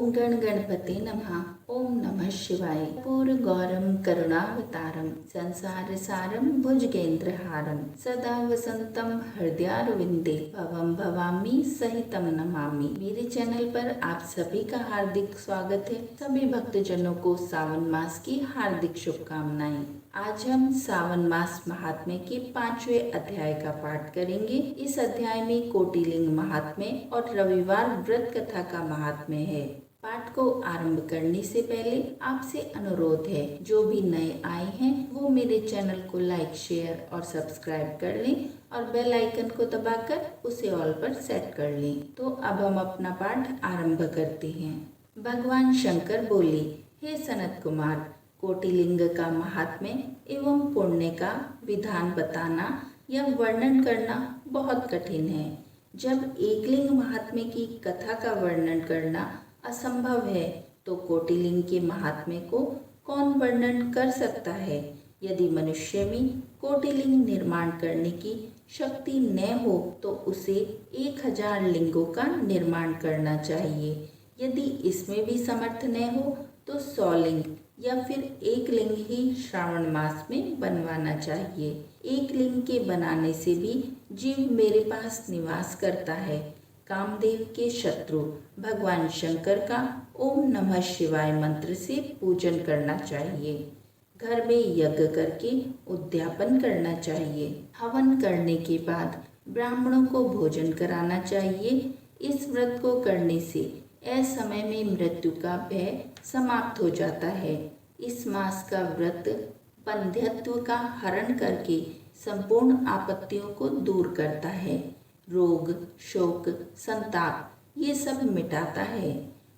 ओम गण गणपते नमः। ओम नमः शिवाय। पूर गौरम करुणावतारम संसार सारम भुजगेंद्रहारम सदा वसंतम हृदयारविंदे भवम भवामी सहितम नमामि। मेरे चैनल पर आप सभी का हार्दिक स्वागत है। सभी भक्तजनों को सावन मास की हार्दिक शुभकामनाएं। आज हम सावन मास महात्म्य के 5वें अध्याय का पाठ करेंगे। इस अध्याय में कोटिलिंग महात्म्य और रविवार व्रत कथा का महात्म्य है। पाठ को आरंभ करने से पहले आपसे अनुरोध है, जो भी नए आए हैं वो मेरे चैनल को लाइक, शेयर और सब्सक्राइब कर लें और बेल आइकन को दबाकर उसे ऑल पर सेट कर लें। तो अब हम अपना पाठ आरंभ करते हैं। भगवान शंकर बोले, हे सनत कुमार, कोटिलिंग का महात्म्य एवं पुण्य का विधान बताना या वर्णन करना बहुत कठिन है। जब एकलिंग महात्म्य की कथा का वर्णन करना असंभव है तो कोटिलिंग के महात्म्य को कौन वर्णन कर सकता है। यदि मनुष्य में कोटिलिंग निर्माण करने की शक्ति न हो तो उसे 1000 लिंगों का निर्माण करना चाहिए। यदि इसमें भी समर्थ न हो तो 100 लिंग या फिर एक लिंग ही श्रावण मास में बनवाना चाहिए। एक लिंग के बनाने से भी जीव मेरे पास निवास करता है। कामदेव के शत्रु भगवान शंकर का ओम नमः शिवाय मंत्र से पूजन करना चाहिए। घर में यज्ञ करके उद्यापन करना चाहिए। हवन करने के बाद ब्राह्मणों को भोजन कराना चाहिए। इस व्रत को करने से असमय में मृत्यु का भय समाप्त हो जाता है। इस मास का व्रत बंध्यत्व का हरण करके संपूर्ण आपत्तियों को दूर करता है। रोग, शोक, संताप ये सब मिटाता है।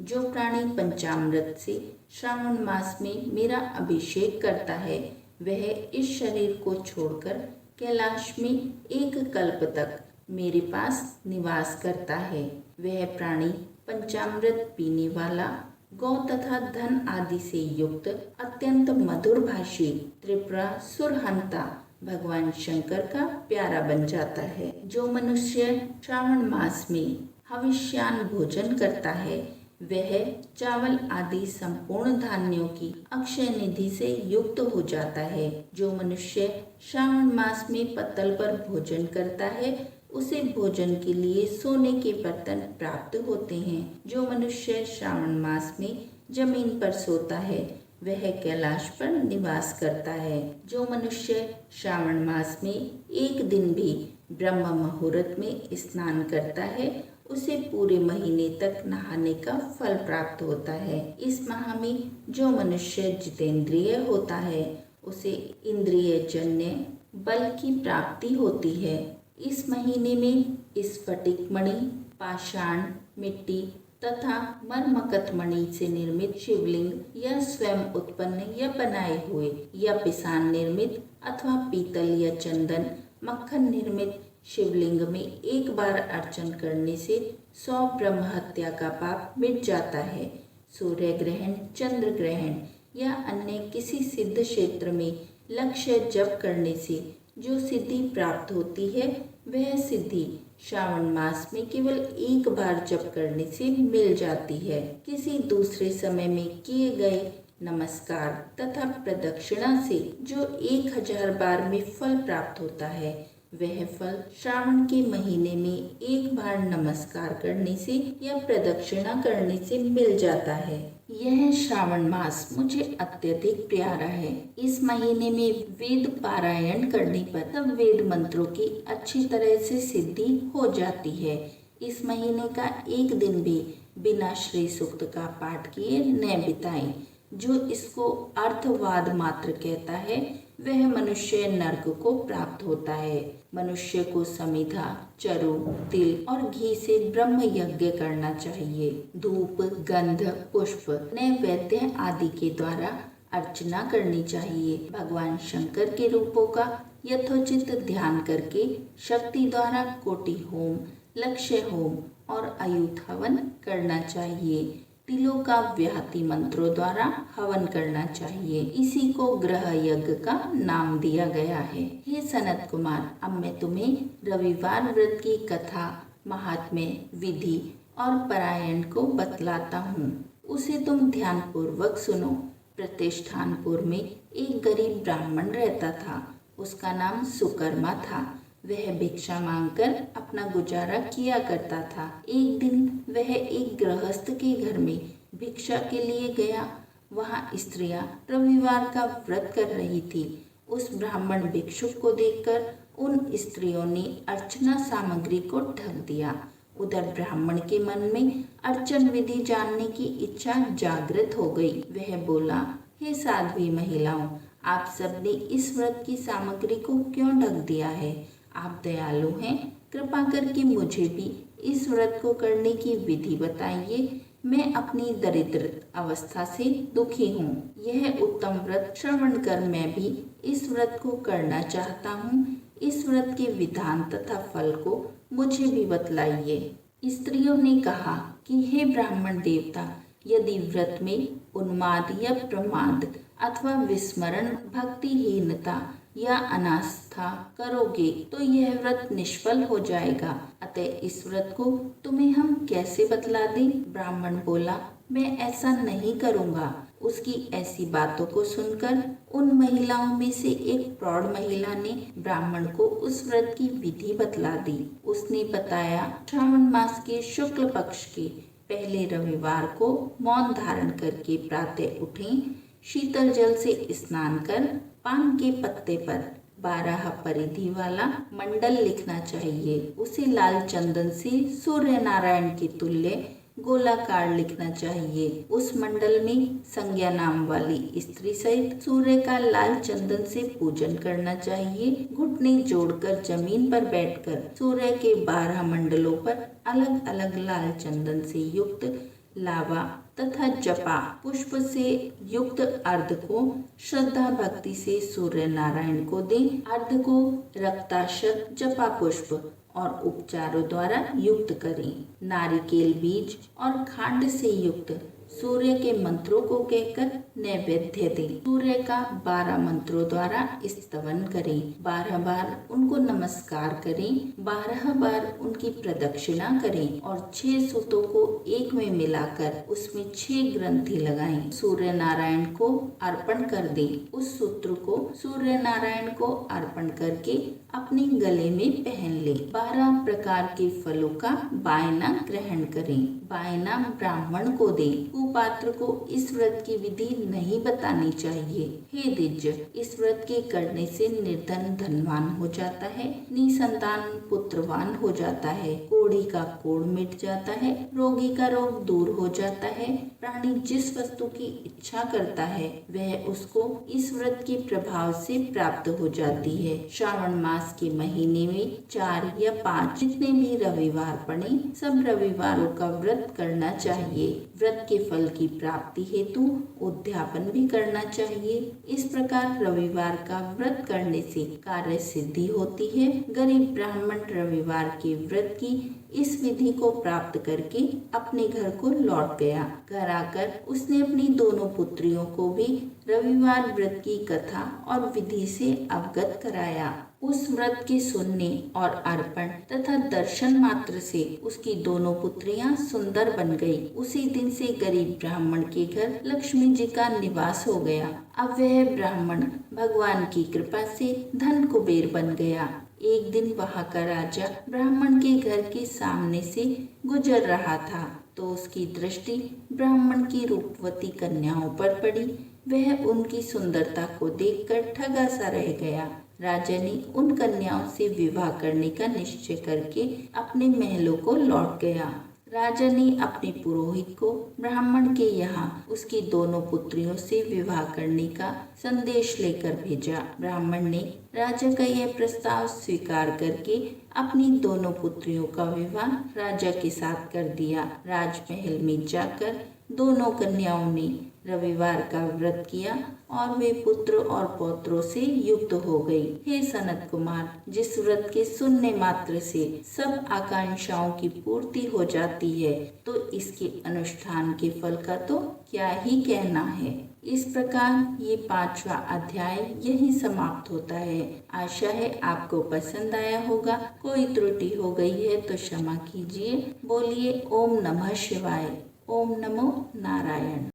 जो प्राणी पंचामृत से श्रावण मास में मेरा अभिषेक करता है वह इस शरीर को छोड़कर कैलाश में एक कल्प तक मेरे पास निवास करता है। वह प्राणी पंचामृत पीने वाला, गौ तथा धन आदि से युक्त, अत्यंत मधुर भाषी, त्रिपुरासुर हंता भगवान शंकर का प्यारा बन जाता है। जो मनुष्य श्रावण मास में हविष्यान भोजन करता है वह चावल आदि संपूर्ण धान्यों की अक्षय निधि से युक्त हो जाता है। जो मनुष्य श्रावण मास में पत्तल पर भोजन करता है उसे भोजन के लिए सोने के बर्तन प्राप्त होते हैं। जो मनुष्य श्रावण मास में जमीन पर सोता है वह कैलाश पर निवास करता है। जो मनुष्य श्रावण मास में एक दिन भी ब्रह्म मुहूर्त में स्नान करता है उसे पूरे महीने तक नहाने का फल प्राप्त होता है। इस माह में जो मनुष्य जितेंद्रिय होता है उसे इंद्रिय जन्य बल की प्राप्ति होती है। इस महीने में स्फटिक मणि, पाषाण, मिट्टी तथा मरमकत मणि से निर्मित शिवलिंग या स्वयं उत्पन्न या बनाए हुए या पिसान निर्मित अथवा पीतल या चंदन, मक्खन निर्मित शिवलिंग में एक बार अर्चन करने से 100 ब्रह्म हत्या का पाप मिट जाता है। सूर्य ग्रहण, चंद्र ग्रहण या अन्य किसी सिद्ध क्षेत्र में लक्ष्य जप करने से जो सिद्धि प्राप्त होती है वह सिद्धि श्रावण मास में केवल एक बार जप करने से मिल जाती है। किसी दूसरे समय में किए गए नमस्कार तथा प्रदक्षिणा से जो 1000 बार में फल प्राप्त होता है वह फल श्रावण के महीने में एक बार नमस्कार करने से या प्रदक्षिणा करने से मिल जाता है। यह श्रावण मास मुझे अत्यधिक प्यारा है। इस महीने में वेद पारायण करने पर सब वेद मंत्रों की अच्छी तरह से सिद्धि हो जाती है। इस महीने का एक दिन भी बिना श्री सूक्त का पाठ किए न बिताएं। जो इसको अर्थवाद मात्र कहता है वह मनुष्य नरक को प्राप्त होता है। मनुष्य को समिधा, चरु, तिल और घी से ब्रह्म यज्ञ करना चाहिए। धूप, गंध, पुष्प, नैवेद्य आदि के द्वारा अर्चना करनी चाहिए। भगवान शंकर के रूपों का यथोचित ध्यान करके शक्ति द्वारा कोटि होम, लक्ष्य होम और अयुत हवन करना चाहिए। तिलों का व्याहति मंत्रों द्वारा हवन करना चाहिए। इसी को ग्रह यज्ञ का नाम दिया गया है। हे सनत कुमार, अब मैं तुम्हें रविवार व्रत की कथा, महात्म्य, विधि और परायण को बतलाता हूँ, उसे तुम ध्यानपूर्वक सुनो। प्रतिष्ठानपुर में एक गरीब ब्राह्मण रहता था। उसका नाम सुकर्मा था। वह भिक्षा मांगकर अपना गुजारा किया करता था। एक दिन वह एक गृहस्थ के घर में भिक्षा के लिए गया। वहाँ स्त्रियां रविवार का व्रत कर रही थी। उस ब्राह्मण भिक्षुक को देखकर उन स्त्रियों ने अर्चना सामग्री को ढक दिया। उधर ब्राह्मण के मन में अर्चन विधि जानने की इच्छा जागृत हो गई। वह बोला, हे साध्वी महिलाओं, आप सबने इस व्रत की सामग्री को क्यों ढक दिया है? आप दयालु हैं, कृपा करके मुझे भी इस व्रत को करने की विधि बताइए। मैं अपनी दरिद्र अवस्था से दुखी हूँ। यह उत्तम व्रत श्रवण कर मैं भी इस व्रत को करना चाहता हूँ। इस व्रत के विधान तथा फल को मुझे भी बतलाइए। स्त्रियों ने कहा कि हे ब्राह्मण देवता, यदि व्रत में उन्माद या प्रमाद अथवा विस्मरण, भक्तिहीनता या अनास्था करोगे तो यह व्रत निष्फल हो जाएगा। अतः इस व्रत को तुम्हें हम कैसे बतला दें? ब्राह्मण बोला, मैं ऐसा नहीं करूँगा। उसकी ऐसी बातों को सुनकर उन महिलाओं में से एक प्रौढ़ महिला ने ब्राह्मण को उस व्रत की विधि बतला दी। उसने बताया, श्रावण मास के शुक्ल पक्ष के पहले रविवार को मौन धारण करके प्रातः उठें, शीतल जल से स्नान कर पान के पत्ते पर 12 परिधि वाला मंडल लिखना चाहिए। उसे लाल चंदन से सूर्य नारायण के तुल्य गोलाकार लिखना चाहिए। उस मंडल में संज्ञा नाम वाली स्त्री सहित सूर्य का लाल चंदन से पूजन करना चाहिए। घुटने जोड़कर जमीन पर बैठकर सूर्य के 12 मंडलों पर अलग अलग लाल चंदन से युक्त लावा तथा जपा पुष्प से युक्त अर्घ को श्रद्धा भक्ति से सूर्य नारायण को दें। अर्घ को रक्ताक्षत, जपा पुष्प और उपचारों द्वारा युक्त करें। नारिकेल बीज और खांड से युक्त सूर्य के मंत्रों को कहकर नैवेद्य दें। सूर्य का 12 मंत्रों द्वारा स्तवन करें। 12 बार उनको नमस्कार करें। 12 बार उनकी प्रदक्षिणा करें और 6 सूतों को एक में मिलाकर उसमें 6 ग्रंथि लगाएं। सूर्य नारायण को अर्पण कर दें। उस सूत्र को सूर्य नारायण को अर्पण करके अपने गले में पहन ले। 12 प्रकार के फलों का बायना ग्रहण करें। बायना ब्राह्मण को दें। कुपात्र को इस व्रत की विधि नहीं बतानी चाहिए। हे द्विज, इस व्रत के करने से निर्धन धनवान हो जाता है, निसंतान पुत्रवान हो जाता है, कोढ़ी का कोढ़ मिट जाता है, रोगी का रोग दूर हो जाता है। प्राणी जिस वस्तु की इच्छा करता है वह उसको इस व्रत के प्रभाव से प्राप्त हो जाती है। श्रावण मास के महीने में 4 या 5 जितने भी रविवार पड़े, सब रविवारों का व्रत करना चाहिए। व्रत के फल की प्राप्ति हेतु उद्यापन भी करना चाहिए। इस प्रकार रविवार का व्रत करने से कार्य सिद्धि होती है। गरीब ब्राह्मण रविवार के व्रत की इस विधि को प्राप्त करके अपने घर को लौट गया। घर आकर उसने अपनी दोनों पुत्रियों को भी रविवार व्रत की कथा और विधि से अवगत कराया। उस व्रत के सुनने और अर्पण तथा दर्शन मात्र से उसकी दोनों पुत्रियां सुंदर बन गई। उसी दिन से गरीब ब्राह्मण के घर लक्ष्मी जी का निवास हो गया। अब वह ब्राह्मण भगवान की कृपा से धन कुबेर बन गया। एक दिन वहाँ का राजा ब्राह्मण के घर के सामने से गुजर रहा था तो उसकी दृष्टि ब्राह्मण की रूपवती कन्याओं पर पड़ी। वह उनकी सुंदरता को देखकर ठगा सा रह गया। राजा ने उन कन्याओं से विवाह करने का निश्चय करके अपने महलों को लौट गया। राजा ने अपने पुरोहित को ब्राह्मण के यहाँ उसकी दोनों पुत्रियों से विवाह करने का संदेश लेकर भेजा। ब्राह्मण ने राजा का यह प्रस्ताव स्वीकार करके अपनी दोनों पुत्रियों का विवाह राजा के साथ कर दिया। राजमहल में जाकर दोनों कन्याओं ने रविवार का व्रत किया और वे पुत्र और पौत्रों से युक्त हो गई। हे सनत कुमार, जिस व्रत के सुनने मात्र से सब आकांक्षाओं की पूर्ति हो जाती है तो इसके अनुष्ठान के फल का तो क्या ही कहना है। इस प्रकार ये 5वां अध्याय यही समाप्त होता है। है। आशा है आपको पसंद आया होगा। कोई त्रुटि हो गई है तो क्षमा कीजिए। बोलिए ओम नमः शिवाय। ओम नमो नारायण।